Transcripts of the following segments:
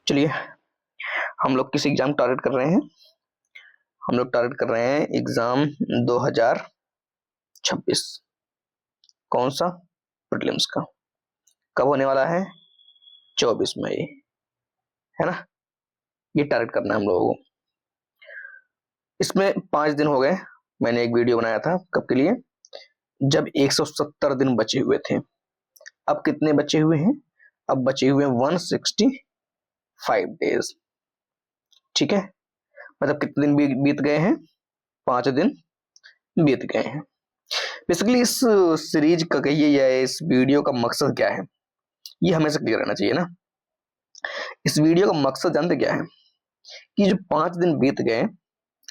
चलिए, हम लोग किस एग्जाम टारगेट कर रहे हैं? हम लोग टारगेट कर रहे हैं एग्जाम 2026। कौन सा? प्रीलिम्स का। कब होने वाला है? 24 मई, है ना? ये टारगेट करना है हम लोगों को। इसमें 5 दिन हो गए। मैंने एक वीडियो बनाया था कब के लिए? जब 170 दिन बचे हुए थे। अब कितने बचे हुए हैं? अब बचे हुए हैं 165 डेज। ठीक है, मतलब कितने दिन बीत गए हैं? 5 दिन बीत गए हैं। बेसिकली इस सीरीज का कहिए या इस वीडियो का मकसद क्या है, ये हमेशा क्लियर रहना चाहिए ना। इस वीडियो का मकसद जानते क्या है? कि जो 5 दिन बीत गए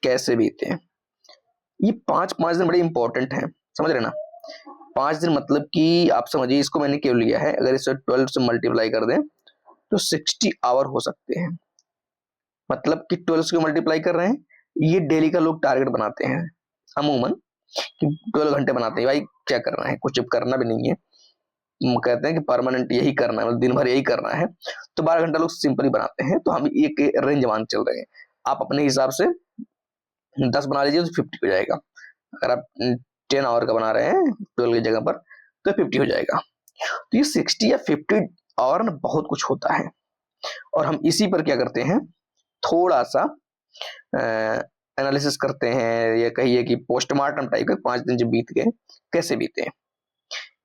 कैसे बीते। ये पांच दिन बड़े इंपॉर्टेंट हैं, समझ रहे ना? 5 दिन मतलब कि आप समझिए, इसको मैंने क्यों लिया है। अगर इसे 12 से मल्टीप्लाई कर दें तो 60 आवर हो सकते हैं। मतलब कि 12 से मल्टीप्लाई कर रहे हैं, ये डेली का लोग टारगेट बनाते हैं अमूमन कि 12 घंटे बनाते हैं। भाई क्या करना है, कुछ करना भी नहीं है। कहते हैं कि परमानेंट यही करना है, मतलब दिन भर यही करना है, तो 12 घंटा लोग सिंपली बनाते हैं। तो हम एक रेंज मान चल रहे हैं। आप अपने हिसाब से 10 बना लीजिए तो 50 हो जाएगा। अगर आप 10 आवर का बना रहे हैं 12 की जगह पर तो 50 हो जाएगा। तो ये 60 या 50 आवर ना बहुत कुछ होता है। और हम इसी पर क्या करते हैं, थोड़ा सा एनालिसिस करते हैं, या कहिए कि पोस्टमार्टम टाइप के 5 दिन जो बीत गए कैसे बीते।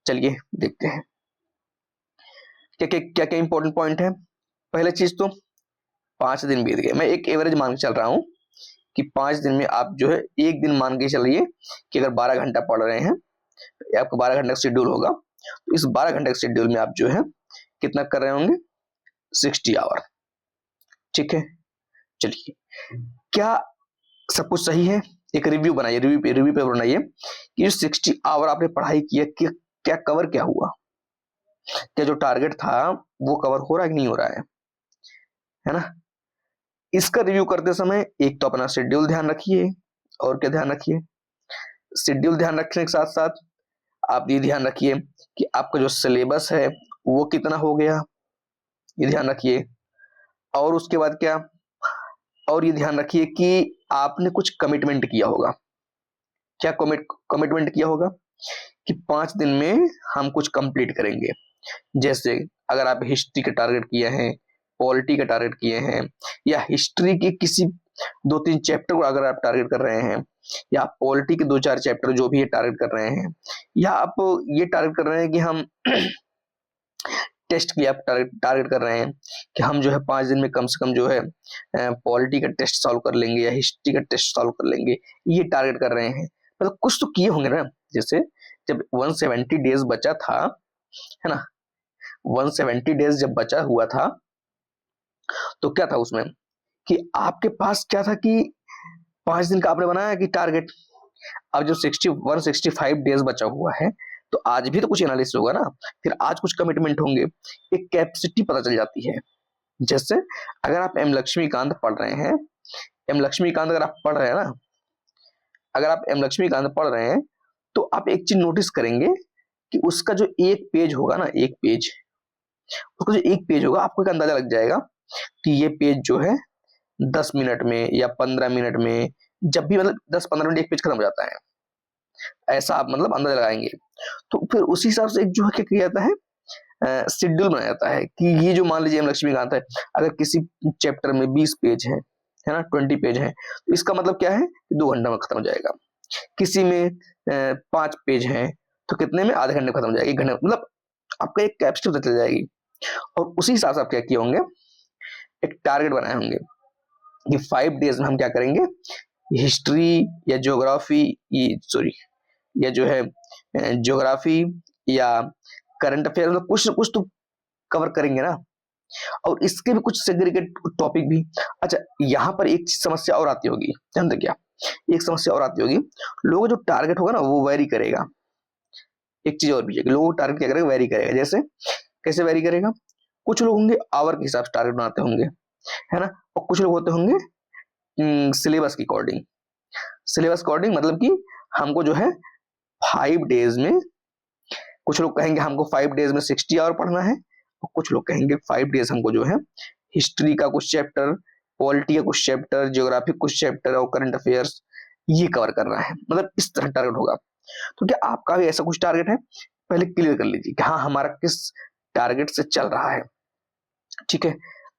चलिए देखते हैं क्या क्या क्या क्या इंपॉर्टेंट पॉइंट है। पहले चीज तो 5 दिन बीत गए, मैं एक एवरेज मान के चल रहा हूं कि 5 दिन में आप जो है एक दिन मान के चलिए कि अगर 12 घंटा पढ़ रहे हैं, आपका 12 घंटे का शेड्यूल होगा, तो इस 12 घंटे के शेड्यूल में आप जो है कितना कर रहे होंगे? 60 आवर। ठीक है, चलिए क्या सब कुछ सही है? एक रिव्यू बनाइए, रिव्यू पेपर बनाइए कि जो 60 आवर आपने पढ़ाई की है, क्या कवर क्या हुआ, क्या जो टारगेट था वो कवर हो रहा है कि नहीं हो रहा है ना? इसका रिव्यू करते समय एक तो अपना शेड्यूल ध्यान रखिए, और क्या ध्यान रखिए? शेड्यूल ध्यान रखने के साथ साथ आप ये ध्यान रखिए कि आपका जो सिलेबस है वो कितना हो गया, ये ध्यान रखिए। और उसके बाद क्या, और ये ध्यान रखिए कि आपने कुछ कमिटमेंट किया होगा। क्या कमिटमेंट किया होगा कि 5 दिन में हम कुछ कंप्लीट करेंगे। जैसे अगर आप हिस्ट्री का टारगेट किए हैं, पॉलिटी का टारगेट किए हैं, या हिस्ट्री के किसी 2-3 चैप्टर को अगर आप टारगेट कर रहे हैं, या पॉलिटी के 2-4 चैप्टर जो भी टारगेट कर रहे हैं, या आप ये टारगेट कर रहे हैं कि हम टेस्ट की आप टारगेट कर रहे हैं कि हम जो है 5 दिन में कम से कम जो है पॉलिटी का टेस्ट सॉल्व कर लेंगे या हिस्ट्री का टेस्ट सॉल्व कर लेंगे, ये टारगेट कर रहे हैं। मतलब कुछ तो किए होंगे ना। जैसे जब 170 डेज बचा था, है ना, 170 डेज जब बचा हुआ था, तो क्या था उसमें कि आपके पास क्या था कि 5 दिन का आपने बनाया कि टारगेट। अब जब 165 डेज बचा हुआ है, तो आज भी तो कुछ एनालिसिस होगा ना, फिर आज कुछ कमिटमेंट होंगे, एक कैपेसिटी पता चल जाती है। जैसे अगर आप एम लक्ष्मीकांत पढ़ रहे हैं, एम लक्ष्मीकांत अगर आप पढ़ रहे हैं ना, अगर आप एम लक्ष्मीकांत पढ़ रहे हैं, तो आप एक चीज नोटिस करेंगे कि उसका जो एक पेज होगा ना, एक पेज, उसका जो एक पेज होगा, आपको एक अंदाजा लग जाएगा कि ये पेज जो है 10 मिनट में या 15 मिनट में, जब भी मतलब 10-15 मिनट एक पेज खत्म हो जाता है, ऐसा आप मतलब अंदाजा लगाएंगे। तो फिर उसी हिसाब से एक जो है क्या किया जाता है, शेड्यूल बनाया जाता है कि ये जो मान लीजिए एम लक्ष्मीकांत है, अगर किसी चैप्टर में 20 पेज है ना, 20 पेज है, तो इसका मतलब क्या है कि 2 घंटा में खत्म हो जाएगा। किसी में 5 पेज है, तो कितने में? आधे घंटे में खत्म हो जाएगा, 1 घंटे, मतलब आपका एक कैपेसिटी पता चल जाएगी। और उसी हिसाब से आप क्या किए होंगे, एक टारगेट बनाए होंगे कि 5 डेज में हम क्या करेंगे, हिस्ट्री या ज्योग्राफी, सॉरी, या जो है ज्योग्राफी या करंट अफेयर, मतलब कुछ ना कुछ तो कवर करेंगे ना। और इसके भी कुछ सेग्रीगेट टॉपिक भी। अच्छा, यहाँ पर एक समस्या और आती होगी, जानते क्या? एक समस्या और आती होगी, लोगों जो टारगेट होगा ना वो वेरी करेगा। एक चीज और भी है कि लोगों टारगेट क्या करेगा, वेरी करेगा। जैसे कैसे वेरी करेगा? कुछ लोग होंगे आवर के हिसाब से टारगेट बनाते होंगे, है ना, और कुछ लोग होते होंगे सिलेबस की अकॉर्डिंग। सिलेबस अकॉर्डिंग मतलब कि हमको जो है 5 डेज में, कुछ लोग कहेंगे हमको 5 डेज में 60 आवर पढ़ना है, और कुछ लोग कहेंगे 5 डेज हमको जो है हिस्ट्री का कुछ चैप्टर, पॉलिटी का कुछ चैप्टर, ज्योग्राफी कुछ चैप्टर और करंट अफेयर्स ये कवर करना है। मतलब इस तरह टारगेट होगा। तो क्या आपका भी ऐसा कुछ टारगेट है? पहले क्लियर कर लीजिए कि हाँ हमारा किस टारगेट से चल रहा है। ठीक है,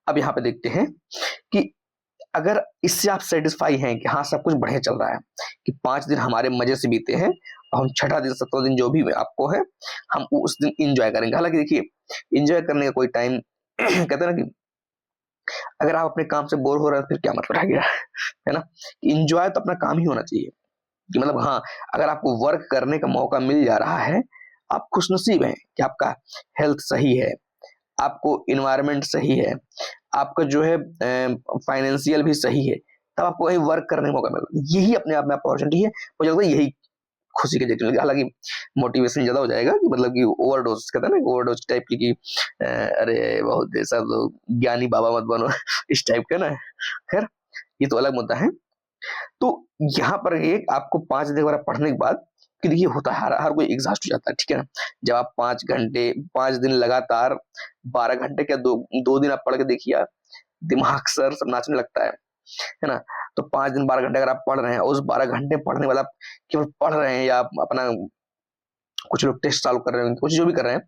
अब यहाँ पे देखते हैं कि अगर इससे आप सेटिस्फाई हैं कि हाँ सब कुछ बढ़िया चल रहा है, कि 5 दिन हमारे मजे से बीते हैं और हम छठा दिन 7वां दिन जो भी आपको है हम उस दिन इंजॉय करेंगे। हालांकि देखिए इंजॉय करने का कोई टाइम कहते हैं ना कि अगर आप अपने काम से बोर हो रहे हैं फिर क्या मतलब रह गया है ना। इंजॉय तो अपना काम ही होना चाहिए कि मतलब हाँ अगर आपको वर्क करने का मौका मिल जा रहा है, आप खुशनसीब हैं कि आपका हेल्थ सही है, आपको इन्वायरमेंट सही है, आपका जो है फाइनेंशियल भी सही है, तब आपको वही वर्क करने का मौका मिल रहा है। यही अपने आप में अपॉर्चुनिटी है। मुझे लगता है यही खुशी के जरिए लगे। हालांकि मोटिवेशन ज्यादा हो जाएगा कि मतलब कि ओवरडोज कहते हैं ना, ओवरडोज टाइप की अरे बहुत ऐसा तो ज्ञानी बाबा मत बनो इस टाइप का ना। खैर ये तो अलग मुद्दा है। तो यहाँ पर एक आपको 5 दिन वगैरह पढ़ने के बाद कि देखिए होता है हर कोई एग्जॉस्ट हो जाता है। ठीक है ना, जब आप 5 घंटे 5 दिन लगातार 12 घंटे क्या 2 दिन आप पढ़ के देखिए, दिमाग सर सब नाचने लगता है ना। तो 5 दिन 12 घंटे अगर आप पढ़ रहे हैं, उस 12 घंटे पढ़ने वाला आप केवल पढ़ रहे हैं या आप अपना कुछ लोग टेस्ट सॉल्व कर रहे हैं, कुछ जो भी कर रहे हैं,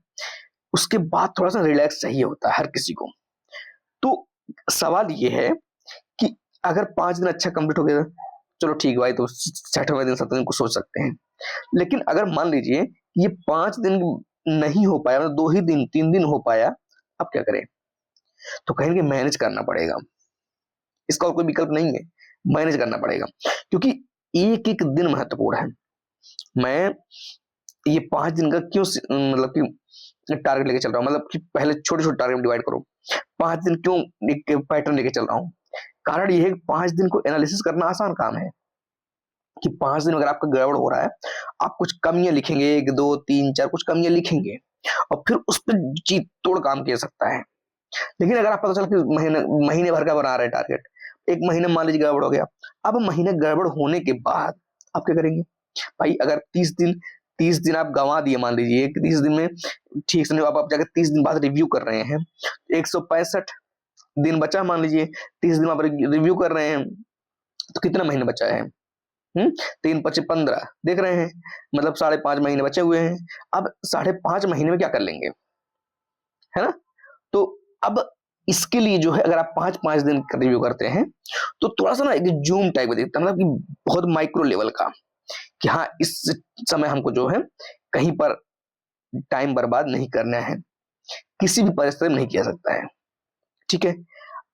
उसके बाद थोड़ा सा रिलैक्स चाहिए होता है हर किसी को। तो सवाल ये है कि अगर 5 दिन अच्छा कंप्लीट हो गया चलो ठीक है भाई, तो 6वें दिन 7वें दिन को सोच सकते हैं। लेकिन अगर मान लीजिए ये 5 दिन नहीं हो पाया, मतलब 2 ही दिन 3 दिन हो पाया, अब क्या करें? तो कहेंगे मैनेज करना पड़ेगा, इसका और कोई विकल्प नहीं है, मैनेज करना पड़ेगा। क्योंकि एक एक दिन महत्वपूर्ण है। मैं ये 5 दिन का क्यों मतलब कि टारगेट लेके चल रहा हूँ, मतलब कि पहले छोटे छोटे टारगेट डिवाइड करो। 5 दिन क्यों एक पैटर्न लेके चल रहा हूँ? कारण ये है कि 5 दिन को एनालिसिस करना आसान काम है कि 5 दिन अगर आपका गड़बड़ हो रहा है, आप कुछ कमियां लिखेंगे, 1 2 3 4 कुछ कमियां लिखेंगे और फिर उस पर जी तोड़ काम किया सकता है। लेकिन अगर आप पता चला कि महीने भर का बना रहे टारगेट, 1 महीने मान लीजिए गड़बड़ हो गया, अब महीने गड़बड़ होने के बाद आप क्या करेंगे? भाई अगर 30 दिन आप गंवा दिए, मान लीजिए कि 30 दिन में ठीक से नहीं, आप जाकर 30 दिन बाद रिव्यू कर रहे हैं, 165 दिन बचा मान लीजिए, 30 दिन आप रिव्यू कर रहे हैं, तो कितना महीने बचा है? 3 × 5 = 15 देख रहे हैं, मतलब 5.5 महीने बचे हुए हैं। अब 5.5 महीने में क्या कर लेंगे, है ना? तो अब इसके लिए जो है अगर आप 5-5 दिन का रिव्यू करते हैं तो थोड़ा सा ना एक जूम टाइप का दिखता है, मतलब कि बहुत माइक्रो लेवल का, कि हाँ इस समय हमको जो है कहीं पर टाइम बर्बाद नहीं करना है, किसी भी परिस्थिति में नहीं किया सकता है। ठीक है,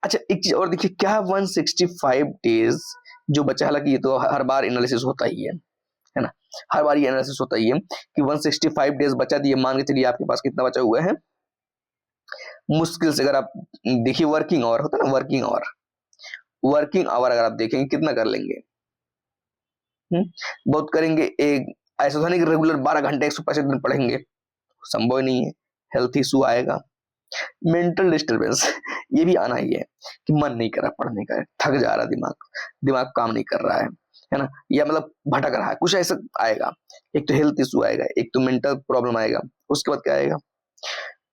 अच्छा एक चीज और देखिए, क्या 165 डेज जो बचा, हालांकि ये तो हर बार एनालिसिस होता ही है ना, हर बार ये एनालिसिस होता ही है कि 165 डेज बचा दिए, मान के चलिए आपके पास कितना बचा हुआ है, मुश्किल से अगर आप देखिए वर्किंग आवर होता है ना, वर्किंग आवर अगर आप देखेंगे कितना कर लेंगे? बहुत करेंगे। एक ऐसा तो नहीं कि रेगुलर 12 घंटे 165 दिन पढ़ेंगे, संभव नहीं है, हेल्थ इशू आएगा, मेंटल डिस्टर्बेंस ये भी आना ही है कि मन नहीं कर रहा पढ़ने का, थक जा रहा दिमाग काम नहीं कर रहा है ना, या मतलब भटक रहा है, कुछ ऐसा आएगा। एक तो हेल्थ इशू आएगा, एक तो मेंटल प्रॉब्लम आएगा, उसके बाद क्या आएगा?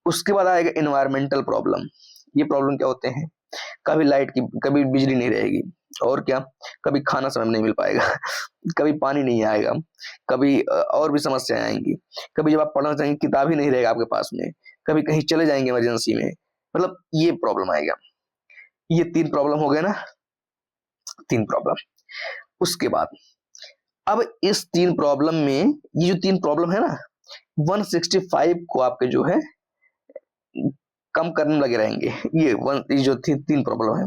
उसके बाद आएगा एनवायरमेंटल प्रॉब्लम। ये प्रॉब्लम क्या होते हैं? कभी लाइट की, कभी बिजली नहीं रहेगी, और क्या, कभी खाना समय में नहीं मिल पाएगा कभी पानी नहीं आएगा, कभी और भी समस्याएं आएंगी, कभी जब आप पढ़ना चाहेंगे किताब ही नहीं रहेगा आपके पास में, कभी कहीं चले जाएंगे इमरजेंसी में, मतलब ये प्रॉब्लम आएगा। ये 3 प्रॉब्लम हो गए ना, 3 प्रॉब्लम। उसके बाद अब इस 3 प्रॉब्लम में, ये जो 3 प्रॉब्लम है ना, 165 को आपके जो है कम करने में लगे रहेंगे। ये जो 3 प्रॉब्लम है,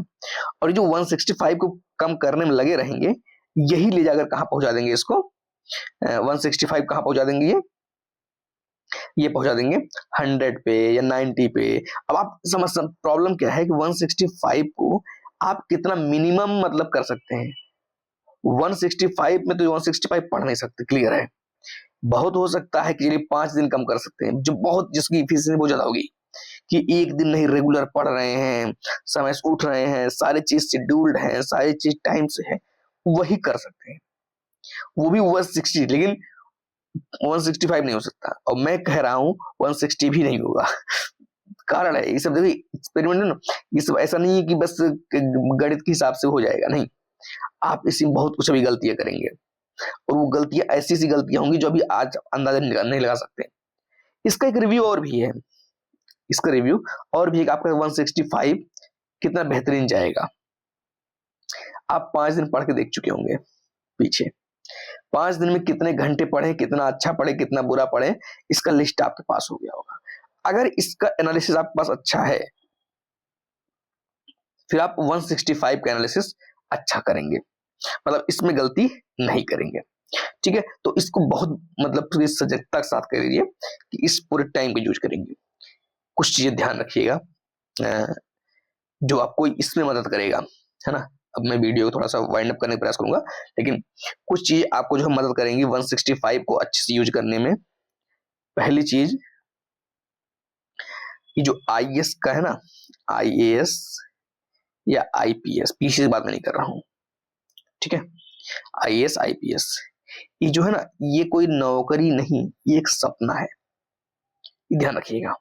और जो 165 को कम करने में लगे रहेंगे, यही ले जाकर कहां पहुंचा देंगे इसको? 165 कहां पहुंचा देंगे? ये पहुंचा देंगे 100 पे या 90 पे। अब आप समझ, प्रॉब्लम क्या है कि 165 को आप कितना मिनिमम मतलब कर सकते हैं? 165 में तो 165 पढ़ नहीं सकते, क्लियर है। बहुत हो सकता है कि चलिए 5 दिन कम कर सकते हैं, जो बहुत जिसकी एफिशिएंसी बहुत ज्यादा होगी, कि एक दिन नहीं रेगुलर पढ़ रहे हैं, समय से उठ रहे हैं, सारी चीज शेड्यूल्ड है, सारी चीज टाइम से है, वही कर सकते हैं, वो भी 160। लेकिन 165 नहीं हो सकता, और मैं कह रहा हूं 160 भी नहीं होगा कारण है। ये सब देखिए एक्सपेरिमेंट है ना, ये सब ऐसा नहीं है कि बस गणित के हिसाब से हो जाएगा, नहीं। आप इसमें बहुत कुछ अभी गलतियां करेंगे और वो गलतियां ऐसी ऐसी गलतियां होंगी जो अभी आज अंदाजा नहीं लगा सकते। इसका एक रिव्यू और भी है, इसका रिव्यू और भी एक आपका 165 कितना बेहतरीन जाएगा। आप 5 दिन पढ़ के देख चुके होंगे पीछे, 5 दिन में कितने घंटे पढ़े, कितना अच्छा पढ़े, कितना बुरा पढ़े, इसका लिस्ट आपके पास हो गया होगा। अगर इसका एनालिसिस आपके पास अच्छा है, फिर आप 165 का एनालिसिस अच्छा करेंगे, मतलब इसमें गलती नहीं करेंगे। ठीक है, तो इसको बहुत मतलब पूरी सजगता के साथ कर लीजिए कि इस पूरे टाइम को यूज करेंगे। कुछ चीजें ध्यान रखिएगा जो आपको इसमें मदद करेगा, है ना। अब मैं वीडियो को थोड़ा सा वाइंड अप करने का प्रयास करूंगा, लेकिन कुछ चीज आपको जो है मदद करेंगी 165 को अच्छे से यूज करने में। पहली चीज, ये जो आईएएस का है ना, आईएएस या आईपीएस, पीछे से बात मैं नहीं कर रहा हूं, ठीक है। आईएएस आईपीएस ये जो है ना, ये कोई नौकरी नहीं, ये एक सपना है, ध्यान रखिएगा।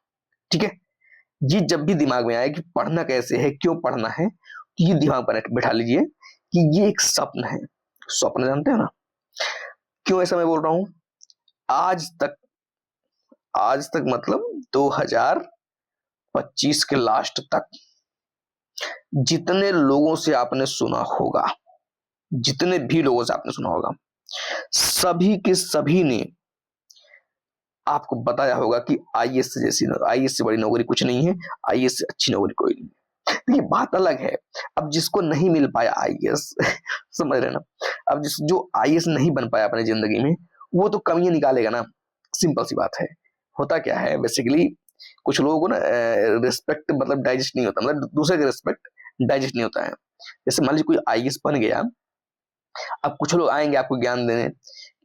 ठीक है, ये जब भी दिमाग में आए कि पढ़ना कैसे है, क्यों पढ़ना है, ये दिमाग पर बैठा लीजिए कि ये एक स्वप्न है। स्वप्न जानते हो ना, क्यों ऐसा मैं बोल रहा हूं। आज तक मतलब 2025 के लास्ट तक जितने लोगों से आपने सुना होगा, जितने भी लोगों से आपने सुना होगा, सभी के सभी ने आपको बताया होगा कि आईएएस से बड़ी नौकरी कुछ नहीं है, आईएएस से अच्छी नौकरी कोई नहीं है। ये बात अलग है, अब जिसको नहीं मिल पाया आईएएस समझ रहे ना, अब जो आईएएस नहीं बन पाया अपनी जिंदगी में, वो तो कमियां निकालेगा ना, सिंपल सी बात है। होता क्या है बेसिकली, कुछ लोगों को ना रिस्पेक्ट मतलब डाइजेस्ट नहीं होता, मतलब दूसरे का रिस्पेक्ट डाइजेस्ट नहीं होता है। जैसे मान लीजिए कोई आईएएस बन गया, अब कुछ लोग आएंगे आपको ज्ञान देने,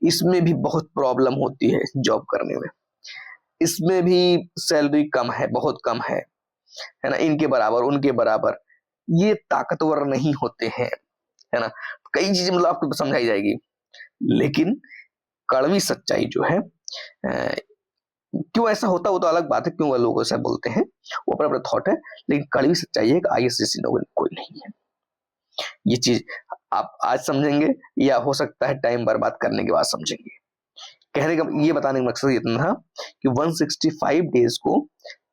इसमें भी बहुत प्रॉब्लम होती है जॉब करने में, इसमें भी सैलरी कम है, बहुत कम है ना, इनके बराबर उनके बराबर, ये ताकतवर नहीं होते हैं, है ना। कई चीजें मतलब आपको समझाई जाएगी, लेकिन कड़वी सच्चाई जो है, क्यों ऐसा होता वो तो अलग बात है, क्यों लोग ऐसा बोलते हैं वो अपना अपना थॉट है, लेकिन कड़वी सच्चाई है कि आईएएस जैसी नौकरी कोई नहीं है। ये चीज आप आज समझेंगे या हो सकता है टाइम बर्बाद करने के बाद समझेंगे। कहने का ये बताने का मकसद इतना था कि 165 डेज को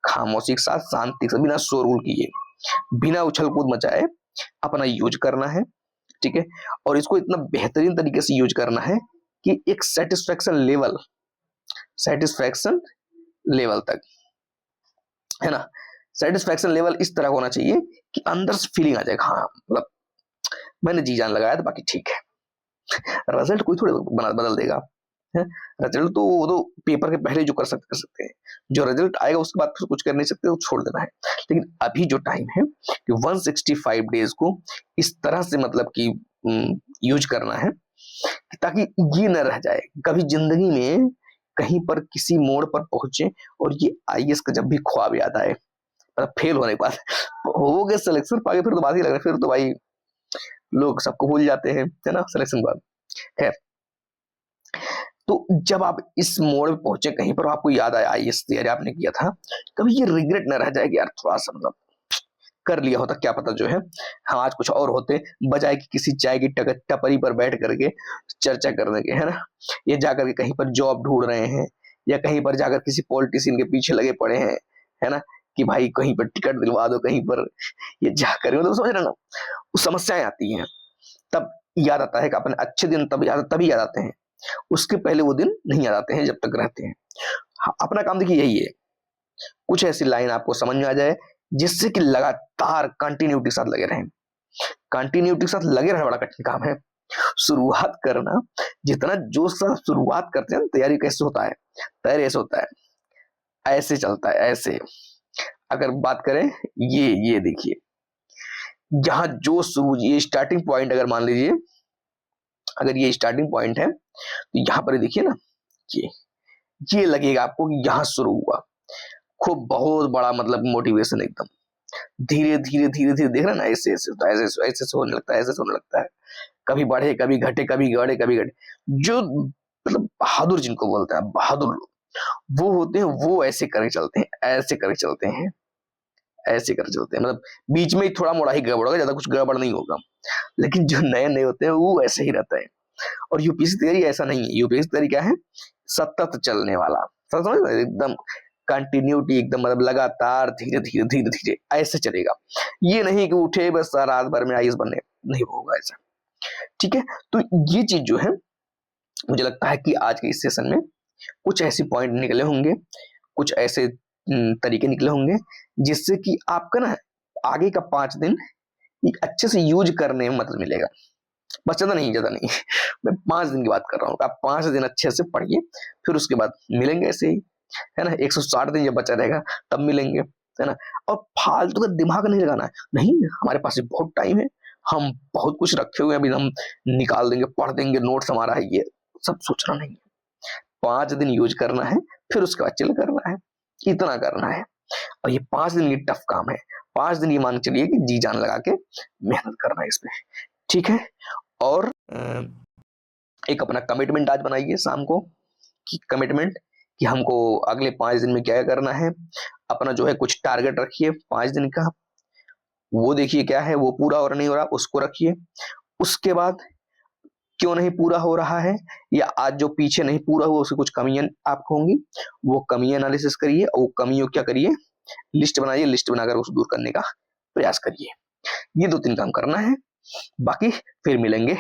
खामोशी के साथ, शांति से, बिना शोरगुल किए, बिना उछल कूद मचाए अपना यूज करना है। ठीक है, और इसको इतना बेहतरीन तरीके से यूज करना है कि एक सेटिस्फेक्शन लेवल तक, है ना। सेटिस्फेक्शन लेवल इस तरह होना चाहिए कि अंदर से फीलिंग आ जाए, हाँ मतलब मैंने जी जान लगाया, तो बाकी ठीक है। रिजल्ट कोई थोड़े बदल देगा, है। रिजल्ट तो वो तो पेपर के पहले जो कर सकते हैं, जो रिजल्ट आएगा उसके बाद फिर कुछ कर नहीं सकते, वो छोड़ देना है। लेकिन अभी जो टाइम है कि 165 डेज को इस तरह से मतलब कि यूज करना है ताकि ये न रह जाए कभी जिंदगी में, कहीं पर किसी मोड़ पर पहुंचे और ये आईएएस का जब भी ख्वाब याद आए, मतलब फेल होने के बाद हो गए सिलेक्शन पाके, फिर तो बात ही लग रहा है, फिर तो भाई लोग सबको भूल जाते हैं, है ना, सिलेक्शन बाद। खैर, तो जब आप इस मोड़ पे पहुंचे कहीं पर, आपको याद आया आईएएस तैयारी आपने किया था, कभी ये रिग्रेट न रह जाए कि यार थोड़ा सा मतलब कर लिया होता, क्या पता जो है हम आज कुछ और होते, बजाय कि किसी चाय की टपरी पर बैठ करके चर्चा करने के, है ना, ये जाकर के कहीं पर जॉब ढूंढ रहे हैं, या कहीं पर जाकर किसी पॉलिटिशियन के पीछे लगे पड़े हैं, है ना, कि भाई कहीं पर टिकट दिलवा दो, कहीं पर ये जाकर, मतलब समझ रहे ना, वो समस्याएं आती हैं, तब याद आता है कि अपने अच्छे दिन तभी याद आते हैं, उसके पहले वो दिन नहीं याद आते हैं जब तक रहते हैं। अपना काम देखिए यही है, कुछ ऐसी लाइन आपको समझ में आ जाए जिससे कि लगातार कंटिन्यूटी के साथ लगे रहें। कंटिन्यूटी के साथ लगे रहना बड़ा कठिन काम है। शुरुआत करना, जितना जोश से शुरुआत करते हैं, तैयारी कैसे होता है, तैयारी ऐसे होता है, ऐसे चलता है, ऐसे। अगर बात करें ये देखिए, यहाँ जो ये स्टार्टिंग पॉइंट, अगर मान लीजिए अगर ये स्टार्टिंग पॉइंट है, तो यहाँ पर देखिए ना, ये लगेगा आपको कि यहाँ शुरू हुआ, खूब बहुत बड़ा मतलब मोटिवेशन एकदम, धीरे धीरे धीरे धीरे देख रहे ना, ऐसे ऐसे तो ऐसे होने लगता है, ऐसे होने लगता है, कभी बढ़े कभी घटे, कभी बढ़े कभी घटे। जो मतलब बहादुर जिनको बोलते हैं, बहादुर लोग वो होते हैं, वो ऐसे करके चलते हैं, ऐसे करके चलते हैं। ऐसे कर चलते हैं, मतलब बीच में ही थोड़ा मोड़ा ही गड़बड़ होगा, ज्यादा कुछ गड़बड़ नहीं होगा। लेकिन जो नए नए होते हैं वो ऐसे ही रहता है। और यूपीएससी तैयारी ऐसा नहीं है। यूपीएससी तैयारी क्या है, सतत चलने वाला, समझ रहे हो? एकदम कंटिन्यूटी, एकदम मतलब लगातार धीरे धीरे धीरे धीरे ऐसे चलेगा। ये नहीं कि उठे बस रात भर में आईएएस बनने, नहीं होगा ऐसा। ठीक है, तो ये चीज जो है मुझे लगता है कि आज के इस सेशन में कुछ ऐसे पॉइंट निकले होंगे, कुछ ऐसे तरीके निकले होंगे जिससे कि आपका ना आगे का 5 दिन एक अच्छे से यूज करने में मदद मिलेगा। बस ज्यादा नहीं मैं 5 दिन की बात कर रहा हूँ। आप 5 दिन अच्छे से पढ़िए, फिर उसके बाद मिलेंगे ऐसे ही, है ना। 160 दिन जब बचा रहेगा तब मिलेंगे, है ना। और फालतू का दिमाग नहीं लगाना है, नहीं हमारे पास बहुत टाइम है, हम बहुत कुछ रखे हुए हैं, अभी हम निकाल देंगे, पढ़ देंगे, नोट्स हमारा है, ये सब सोचना नहीं है। 5 दिन यूज करना है, फिर उसके बाद चिल करना है, इतना करना है। और ये 5 दिन ये टफ काम है। 5 दिन ये मान के चलिए कि जी जान लगा के मेहनत करना है इसमें, ठीक है। और एक अपना कमिटमेंट आज बनाइए शाम को, कि कमिटमेंट कि हमको अगले 5 दिन में क्या करना है। अपना जो है कुछ टारगेट रखिए 5 दिन का, वो देखिए क्या है, वो पूरा हो रहा नहीं हो रहा उसको रखिए। उसके बाद क्यों नहीं पूरा हो रहा है, या आज जो पीछे नहीं पूरा हुआ उसकी कुछ कमियां आपको होंगी, वो कमियां एनालिसिस करिए, और वो कमियों क्या करिए, लिस्ट बनाइए, लिस्ट बनाकर उसको दूर करने का प्रयास करिए। ये 2-3 काम करना है। बाकी फिर मिलेंगे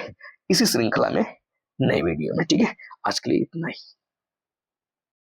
इसी श्रृंखला में नई वीडियो में, ठीक है। आज के लिए इतना ही।